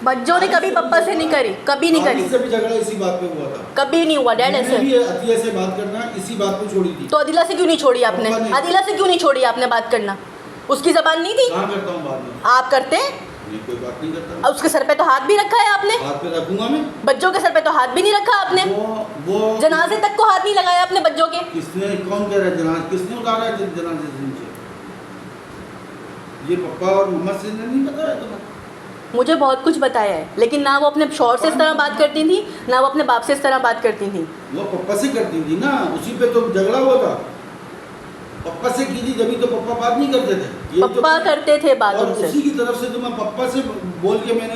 बच्चों ने कभी पप्पा से नहीं करी, कभी नहीं करी। इससे भी झगड़ा इसी बात पे हुआ था, कभी नहीं हुआ डैड ऐसे। अतिया से बात करना इसी बात पे छोड़ी थी। तो अदिला से क्यों नहीं छोड़ी आपने? अदिला से क्यों नहीं छोड़ी आपने बात करना? उसकी जबान नहीं थी? कहाँ करता हूँ बात में? आप करते हैं? कोई बात नहीं करता। उसके सर पे तो हाथ भी रखा है आपने। हाथ पे रखूंगा मैं। बच्चों के सर पे तो हाथ भी नहीं रखा आपने। वो जनाजे तक को हाथ नहीं लगाया आपने बच्चों के। किसने, कौन कह रहा है जनाजे? किसने उतारा है जनाजे से नीचे? ये पप्पा और मम्मा से नहीं बताया तुम्हें? मुझे बहुत कुछ बताया है, लेकिन ना वो अपने शौहर से इस तरह बात करती थी, ना वो अपने बाप से इस तरह बात करती थी। वो पप्पा से करती थी ना, उसी पे तो झगड़ा हुआ था। पप्पा से की थी जब तो पप्पा बात नहीं करते थे। पप्पा तो करते थे बात उनसे। उसी की तरफ से तो मैं पप्पा से बोल के मैंने,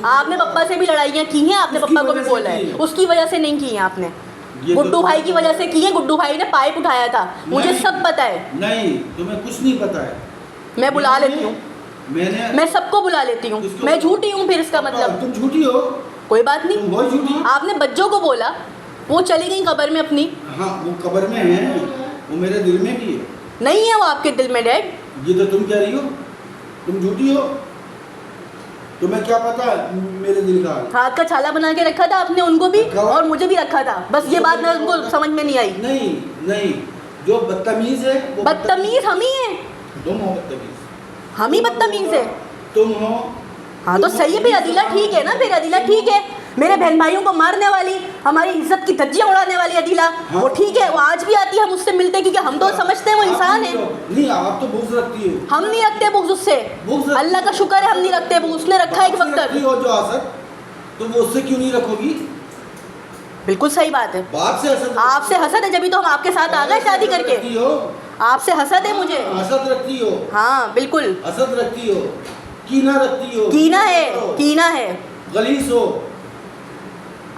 आपने पप्पा से भी लड़ाइयाँ की हैं, आपने पप्पा को भी बोला है। उसकी वजह से नहीं की हैं आपने, गुड्डू भाई की वजह से की है। गुड्डू भाई ने पाइप उठाया था, मुझे सब पता है। नहीं, तुम्हें कुछ नहीं पता है। मैं बुला लेती हूँ, मैं सबको बुला लेती हूँ। मैं झूठी हूँ फिर इसका मतलब? तुम झूठी हो। कोई बात नहीं, तुम बहुत झूठी। आपने बच्चों को बोला, वो चली गई कब्र में अपनी। हाँ, वो कब्र में है, वो मेरे दिल में भी है। नहीं है वो आपके दिल में डैड। ये तो तुम कह रही हो, तुम झूठी हो। तुम्हें क्या पता मेरे दिल का? हाथ का छाला बना के रखा था आपने उनको भी और मुझे भी रखा था। बस ये बात उनको समझ में नहीं आई। नहीं नहीं, जो बदतमीज है वो बदतमीज हम ही हैं। तुम हो बदतमीज, हम ही बदतमीज है। तुम हो। हाँ तो सही है फिर अदिला ठीक है ना, फिर अदिला ठीक है। मेरे बहन भाइयों को मारने वाली, हमारी इज्जत की धज्जियां उड़ाने वाली अदिला, हाँ। वो ठीक है। वो आज भी आती है, हम उससे मिलते हैं, क्योंकि हम तो समझते हैं वो इंसान है। नहीं, आप तो बुग़्ज़ रखती हो। हम नहीं रखते बुग़्ज़ उससे, अल्लाह का शुक्र है हम नहीं रखते बुग़्ज़। उसने रखा है एक वक्त तक। हो जो हसद, तो वो उससे क्यों नहीं रखोगी? बिल्कुल सही बात है। बाप से हसद, आपसे हसद है, जब तो हम आपके साथ आ गए शादी करके। आपसे हसद है मुझे। हसद रखती हो? हाँ बिल्कुल हसद रखती हो, कीना रखती हो। कीना है, कीना है। गलीस हो।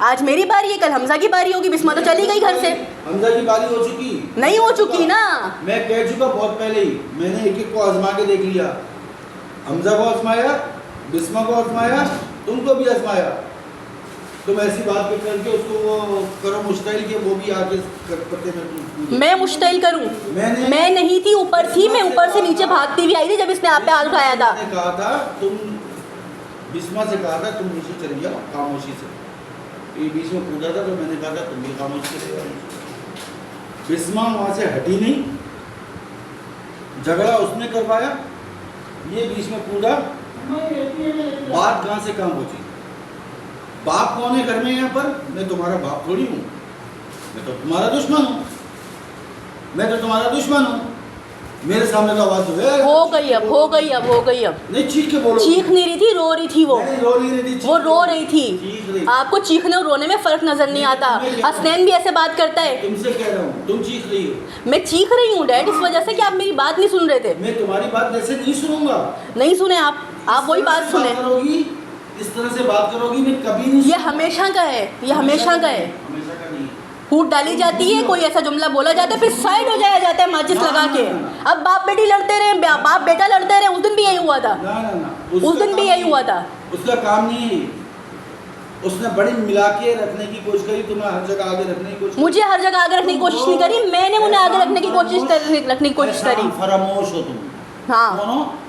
आज मेरी बारी है, कल हमजा की बारी होगी। बिस्मा तो चली गई घर से। हमजा की बारी हो चुकी? नहीं हो चुकी ना। मैं कह चुका बहुत पहले ही। मैंने एक एक को आजमा के देख लिया। हमजा को आजमाया, बिस्मा को आजमाया, तुमको भी आजमाया। तुम ऐसी बात करके उसको वो करो मुश्ताइल के, वो भी आगे करते में। मैं मुश्ताइल करूं? मैं नहीं थी, ऊपर थी मैं। ऊपर से नीचे भागती हुई आई थी जब इसने आप पे हाथ उठाया था। मैंने कहा था, तुम बिस्मा से कहा था तुम नीचे चल गया खामोशी से। ये बीच में कूदा था तो मैंने कहा था तुम भी खामोशी से। बिस्मा वहाँ से हटी नहीं, झगड़ा उसने करवाया, ये बीच में कूदा। बात कहाँ से कहाँ पहुँची? बाप कौन है घर में यहाँ पर? मैं तुम्हारा बाप थोड़ी हूँ, मैं तो तुम्हारा दुश्मन हूँ। मैं तो तुम्हारा दुश्मन हूँ। मेरे सामने तो आवाज हो गई अब, हो गई अब, हो गई अब। नहीं, चीख के बोलो। चीख नहीं रही थी, रो रही थी वो। रो नहीं रही थी, वो रो रही थी। आपको चीखने और रोने में फर्क नजर नहीं आता। हसनैन भी ऐसे बात करता है। तुमसे कह रहा हूँ, तुम चीख रही हो। मैं चीख रही हूँ डैड, इस वजह से कि आप मेरी बात नहीं सुन रहे थे। मैं तुम्हारी बात वैसे नहीं सुनूंगा। नहीं सुने आप वही बात सुने। इस तरह से बात करोगी, मैं कभी नहीं। ये हमेशा का है, ये हमेशा का है। हमेशा का नहीं। फूट डाली जाती है, कोई ऐसा जुमला बोला जाता है, फिर साइड हो जाया जाता है माचिस लगा के। अब बाप बेटी लड़ते रहे, बाप बेटा लड़ते रहे। उस दिन भी यही हुआ था। उस दिन भी यही हुआ था। उसका काम नहीं है। उसने बड़ी मिला के रखने की कोशिश करी, तुम्हें हर जगह आगे रखने की कोशिश। मुझे हर जगह आगे रखने की कोशिश नहीं करी, मैंने उन्हें आगे रखने की कोशिश करी। फरामोश हो तुम। हाँ,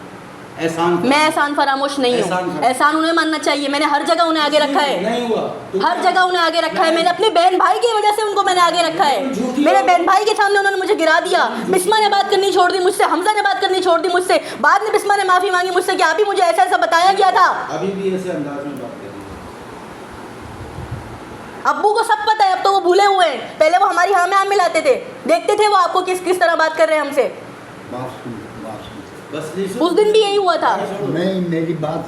एहसान। मैं एहसान फरामोश नहीं हूँ। एहसान उन्हें मानना चाहिए। मैंने हर जगह उन्हें आगे रखा है। नहीं हुआ। हर जगह उन्हें आगे रखा है। मैंने अपने बहन भाई की वजह से उनको मैंने आगे रखा है। मेरे बहन भाई के सामने उन्होंने मुझे गिरा दिया। बिस्मा ने बात करनी छोड़ दी मुझसे, हमजा ने बात करनी छोड़ दी मुझसे। बाद में बिस्मा ने माफी मांगी मुझसे कि आप ही मुझे ऐसा ऐसा बताया गया था। अभी भी ऐसे अंदाज में बात कर रही है। अब्बू को सब पता है, अब तो वो भूले हुए हैं। पहले वो हमारी हाँ में हाँ मिलाते थे, देखते थे वो आपको किस किस तरह बात कर रहे हैं हमसे। बस उस दिन भी यही हुआ था। मैं मेरी बात